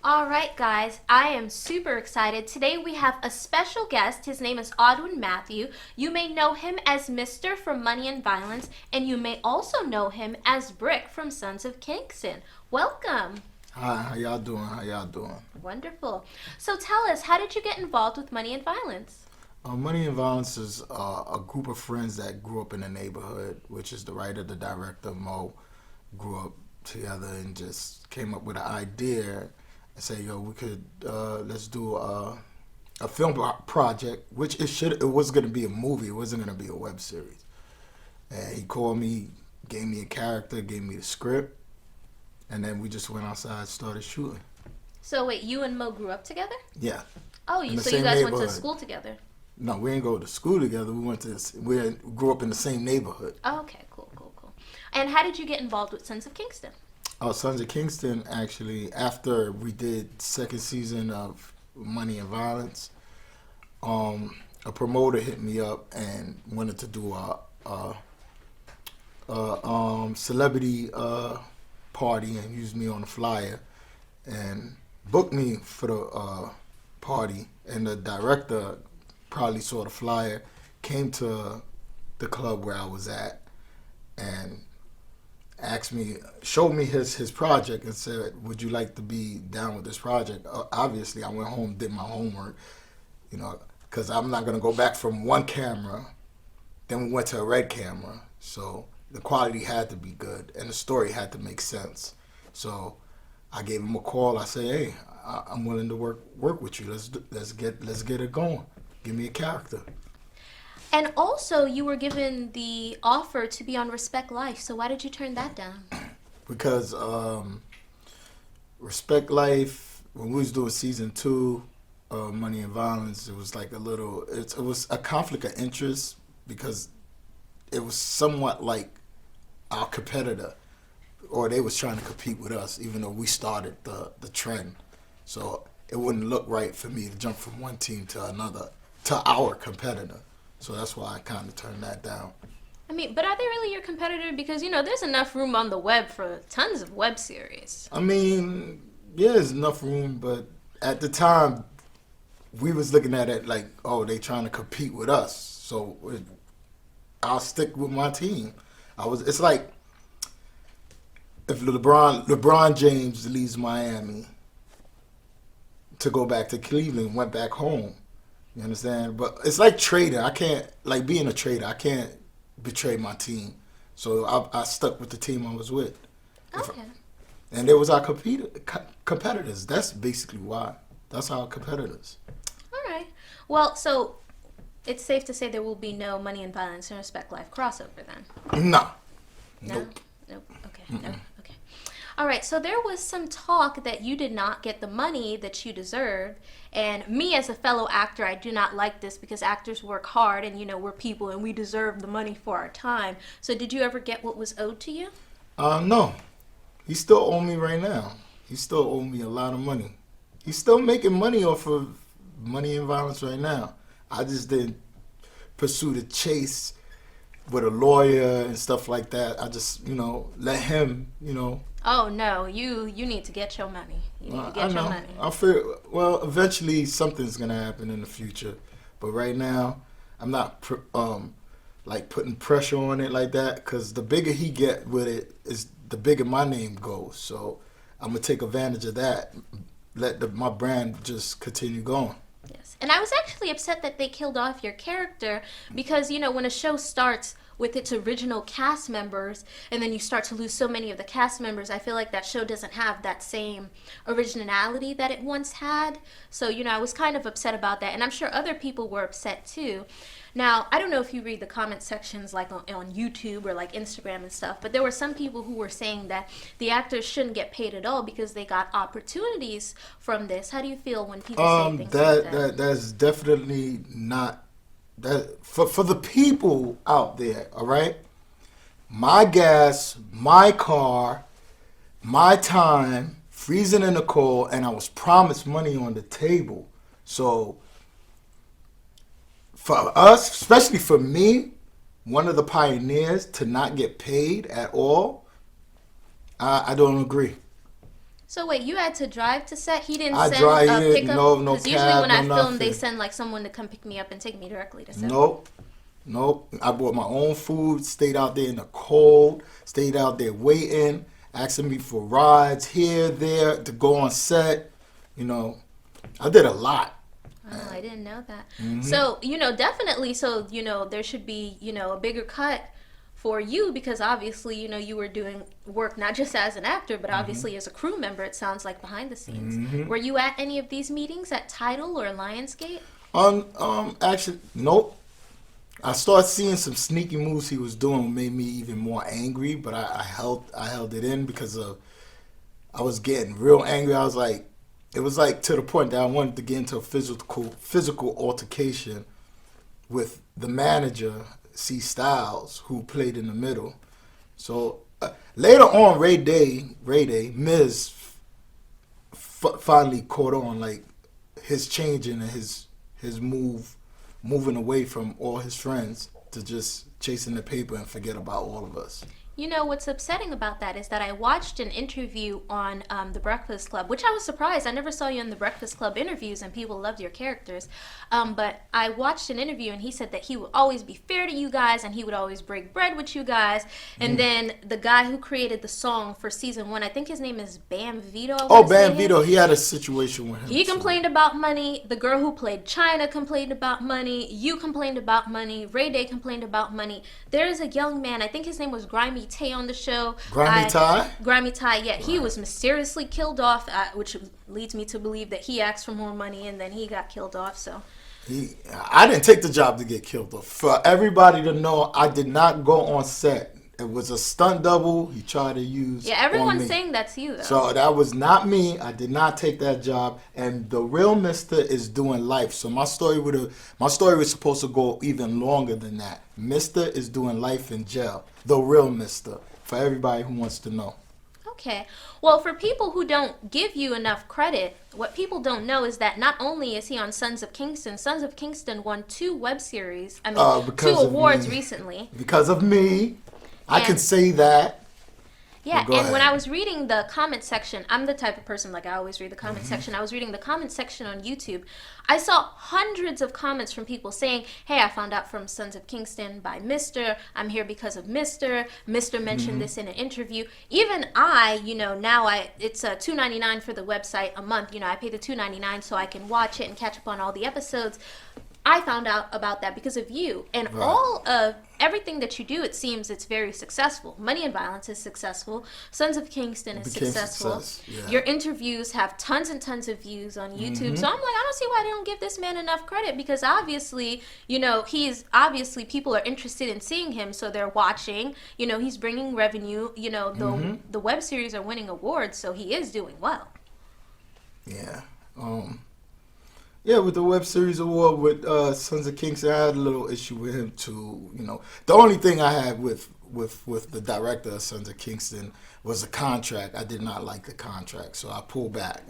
All right, guys, I am super excited. Today we have a special guest. His name is Audwin Matthew. You may know him as Mr. from Money and Violence, and you may also know him as Brick from Sons of Kingston. Welcome. Hi, how y'all doing? How y'all doing? Wonderful. So tell us, how did you get involved with Money and Violence? Money and Violence is a group of friends that grew up in the neighborhood, which is the writer, the director, Mo, grew up together and just came up with an idea and say, yo, we could, let's do a film project, which it was going to be a movie. It wasn't going to be a web series. And he called me, gave me a character, gave me the script, and then we just went outside, started shooting. So wait, you and Mo grew up together? Yeah. Oh, In the so you same guys went to neighborhood. school together? No, we didn't go to school together. We grew up in the same neighborhood. Oh, okay, cool, cool, cool. And how did you get involved with Sons of Kingston? Our Sons of Kingston, actually, after we did second season of Money and Violence, a promoter hit me up and wanted to do a celebrity party and use me on the flyer and booked me for the party. And the director probably saw the flyer, came to the club where I was at, and showed me his project and said, would you like to be down with this project? Obviously, I went home, did my homework, because I'm not going to go back from one camera. Then we went to a red camera. So the quality had to be good and the story had to make sense. So I gave him a call. I said, hey, I'm willing to work with you. Let's get it going. Give me a character. And also, you were given the offer to be on Respect Life, so why did you turn that down? Because Respect Life, when we was doing season 2 of Money and Violence, it was like it was a conflict of interest because it was somewhat like our competitor, or they was trying to compete with us, even though we started the trend. So it wouldn't look right for me to jump from one team to another, to our competitor. So that's why I kind of turned that down. I mean, but are they really your competitor? Because, there's enough room on the web for tons of web series. I mean, yeah, there's enough room, but at the time, we was looking at it like, oh, they trying to compete with us. So I'll stick with my team. It's like if LeBron James leaves Miami to go back to Cleveland, went back home. You understand? But it's like trading. I can't, like being a trader, I can't betray my team. So I stuck with the team I was with. Okay. And they was our competitors. That's basically why. That's our competitors. All right. Well, so it's safe to say there will be no Money and Violence and Respect Life crossover then? No. No? Nope. Nope. Okay. No. Okay. All right. So there was some talk that you did not get the money that you deserved. And me as a fellow actor, I do not like this because actors work hard and, we're people and we deserve the money for our time. So did you ever get what was owed to you? No. He still owe me right now. He still owe me a lot of money. He's still making money off of Money and Violence right now. I just didn't pursue the chase with a lawyer and stuff like that. I just, let him, Oh, no. You need to get your money. You need to get your money. I feel, well, eventually something's going to happen in the future. But right now, I'm not like putting pressure on it like that, because the bigger he get with it, is the bigger my name goes. So I'm going to take advantage of that. Let my brand just continue going. Yes. And I was actually upset that they killed off your character because, when a show starts with its original cast members and then you start to lose so many of the cast members, I feel like that show doesn't have that same originality that it once had. So, I was kind of upset about that. And I'm sure other people were upset too. Now, I don't know if you read the comment sections like on YouTube or like Instagram and stuff, but there were some people who were saying that the actors shouldn't get paid at all because they got opportunities from this. How do you feel when people say things like that? That's definitely not that for the people out there, all right? My gas, my car, my time, freezing in the cold, and I was promised money on the table. So for us, especially for me, one of the pioneers, to not get paid at all, I don't agree. So wait, you had to drive to set? He didn't I send drive a it, pickup? no Because usually cab, when no I film, they nothing. send like someone to come pick me up and take me directly to set. Nope. Nope. I bought my own food, stayed out there in the cold, stayed out there waiting, asking me for rides here, there, to go on set. You know, I did a lot. Oh, I didn't know that. Hmm. So, definitely, so, there should be, a bigger cut for you because obviously, you were doing work not just as an actor, but obviously as a crew member, it sounds like behind the scenes. Hmm. Were you at any of these meetings at Tidal or Lionsgate? Actually, nope. I started seeing some sneaky moves he was doing, made me even more angry. But I held it in because I was getting real angry. I was like, it was like to the point that I wanted to get into a physical altercation with the manager, C. Styles, who played in the middle. So later on, Ray Day, Miz finally caught on, like his changing and his moving away from all his friends to just chasing the paper and forget about all of us. What's upsetting about that is that I watched an interview on The Breakfast Club, which I was surprised. I never saw you in The Breakfast Club interviews, and people loved your characters. But I watched an interview, and he said that he would always be fair to you guys, and he would always break bread with you guys. And then the guy who created the song for season 1, I think his name is Bam Vito. Oh, Bam Vito, he had a situation with him. He complained about money. The girl who played China complained about money. You complained about money. Ray Day complained about money. There is a young man, I think his name was Grimy Tay on the show. Grimy Ty? Grimy Ty, yeah. He was mysteriously killed off, which leads me to believe that he asked for more money and then he got killed off, so. I didn't take the job to get killed off. For everybody to know, I did not go on set. It was a stunt double he tried to use. Yeah, everyone's saying that's you, though. So that was not me. I did not take that job. And the real Mister is doing life. So my story was supposed to go even longer than that. Mister is doing life in jail. The real Mister. For everybody who wants to know. Okay. Well, for people who don't give you enough credit, what people don't know is that not only is he on Sons of Kingston won 2 web series, 2 awards recently. Because of me. I can say that. Yeah, and when I was reading the comment section, I'm the type of person, like I always read the comment section. I was reading the comment section on YouTube. I saw hundreds of comments from people saying, hey, I found out from Sons of Kingston by Mr. I'm here because of Mr. Mr. mentioned this in an interview. Even I, now it's $2.99 for the website a month. I pay the $2.99 so I can watch it and catch up on all the episodes. I found out about that because of you. And all of everything that you do, it seems it's very successful. Money and Violence is successful. Sons of Kingston is successful. Yeah. Your interviews have tons and tons of views on YouTube. So I'm like, I don't see why they don't give this man enough credit because obviously, people are interested in seeing him. So they're watching. He's bringing revenue. The web series are winning awards. So he is doing well. Yeah. Yeah, with the web series award with Sons of Kingston, I had a little issue with him too. The only thing I had with the director of Sons of Kingston was the contract. I did not like the contract, so I pulled back.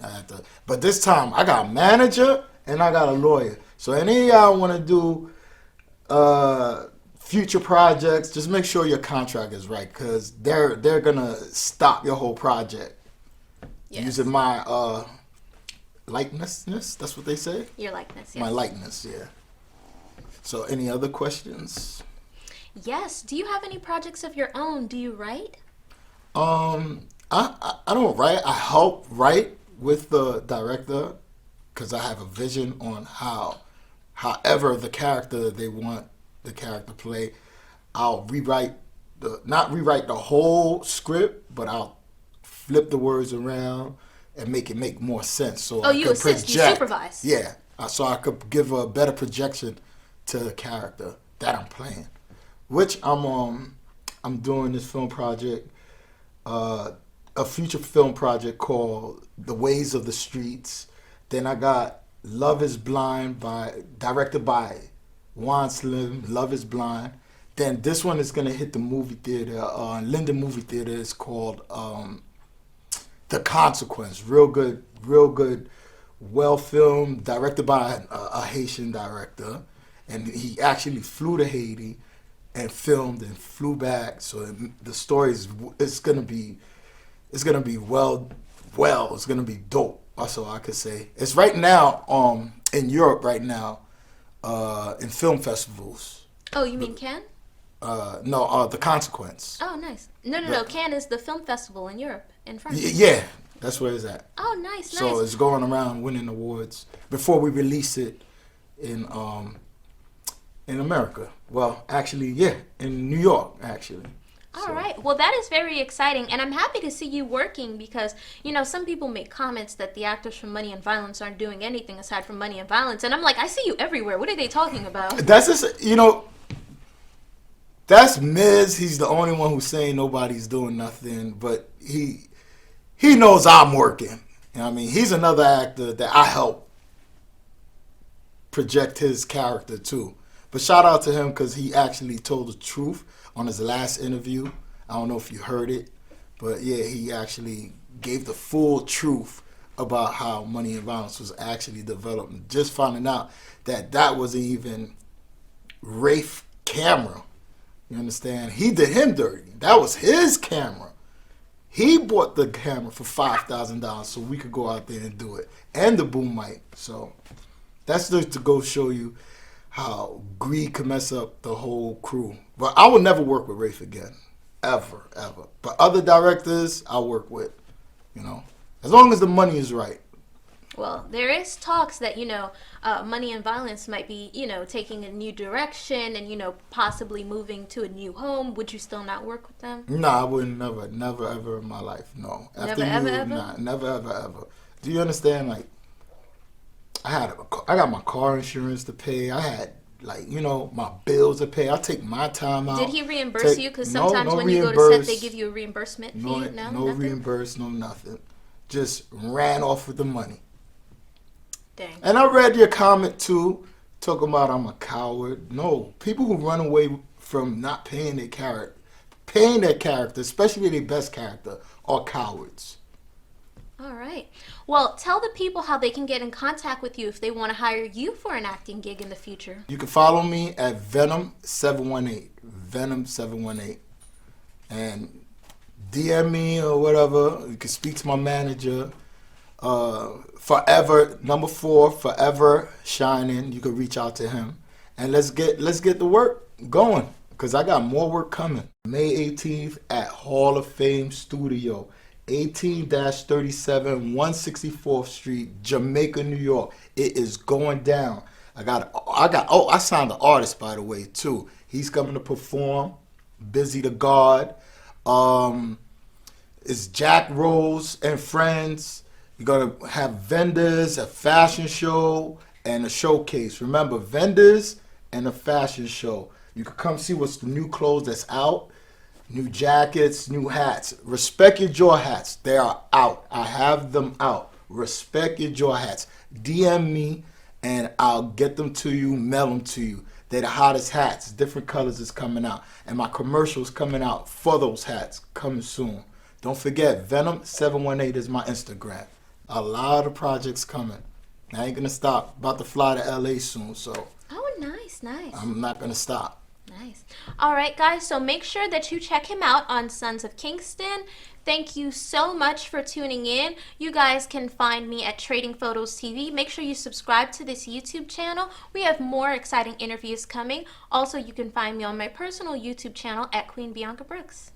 But this time I got a manager and I got a lawyer. So any of y'all want to do future projects, just make sure your contract is right because they're gonna stop your whole project using my likeness, that's what they say? Your likeness, yes. My likeness, yeah. So any other questions? Yes. Do you have any projects of your own? Do you write? I don't write. I help write with the director because I have a vision on however the character they want the character play. I'll not rewrite the whole script, but I'll flip the words around and make it make more sense. So you assist, you supervise. Yeah, so I could give a better projection to the character that I'm playing. Which I'm doing this film project, a future film project called The Ways of the Streets. Then I got Love is Blind directed by Juan Slim. Love is Blind. Then this one is gonna hit the movie theater, Linden Movie Theater. It's called The Consequence. Real good, well filmed, directed by a Haitian director, and he actually flew to Haiti and filmed and flew back. So the story is gonna be well well. It's gonna be dope. That's all I could say. It's right now in Europe right now in film festivals. Oh, you mean Cannes? No, The Consequence. Oh, nice. No. Cannes is the film festival in Europe, in France. Yeah, that's where it's at. Oh, nice. So it's going around winning awards before we release it in America. Well, actually, yeah, in New York, actually. All right. Well, that is very exciting, and I'm happy to see you working because, some people make comments that the actors from Money and Violence aren't doing anything aside from Money and Violence, and I'm like, I see you everywhere. What are they talking about? That's just, that's Miz. He's the only one who's saying nobody's doing nothing, but he knows I'm working. You know what I mean? He's another actor that I help project his character too. But shout out to him because he actually told the truth on his last interview. I don't know if you heard it, but yeah, he actually gave the full truth about how Money and Violence was actually developed. Just finding out that wasn't even Rafe camera. You understand? He did him dirty. That was his camera. He bought the camera for $5,000 so we could go out there and do it. And the boom mic. So that's just to go show you how greed can mess up the whole crew. But I will never work with Rafe again. Ever, ever. But other directors I work with, as long as the money is right. Well, there is talks that, Money and Violence might be, taking a new direction and, possibly moving to a new home. Would you still not work with them? Nah, I wouldn't never ever in my life, no. Never, ever? Nah, never, ever. Do you understand, like, I got my car insurance to pay. I had, my bills to pay. I take my time out. Did he reimburse you? Because sometimes no when you go to set, they give you a reimbursement fee. No, nothing? Reimburse, no nothing. Just ran off with the money. Dang. And I read your comment too, talking about I'm a coward. No, people who run away from not paying their character, especially their best character, are cowards. All right. Well, tell the people how they can get in contact with you if they want to hire you for an acting gig in the future. You can follow me at Venom718. Venom718. And DM me or whatever. You can speak to my manager. Forever, number 4, Forever Shining. You can reach out to him. And let's get the work going. Because I got more work coming. May 18th at Hall of Fame Studio. 18-37 164th Street, Jamaica, New York. It is going down. I signed the artist, by the way, too. He's coming to perform. Busy the God. It's Jack Rose and friends. You're going to have vendors, a fashion show, and a showcase. Remember, vendors and a fashion show. You can come see what's the new clothes that's out. New jackets, new hats. Respect your jaw hats. They are out. I have them out. Respect your jaw hats. DM me and I'll get them to you, mail them to you. They're the hottest hats. Different colors is coming out. And my commercial's coming out for those hats coming soon. Don't forget, Venom718 is my Instagram. A lot of projects coming. I ain't going to stop. About to fly to LA soon, so. Oh, nice. I'm not going to stop. Nice. All right, guys, so make sure that you check him out on Sons of Kingston. Thank you so much for tuning in. You guys can find me at Trading Photos TV. Make sure you subscribe to this YouTube channel. We have more exciting interviews coming. Also, you can find me on my personal YouTube channel at Queen Bianca Brooks.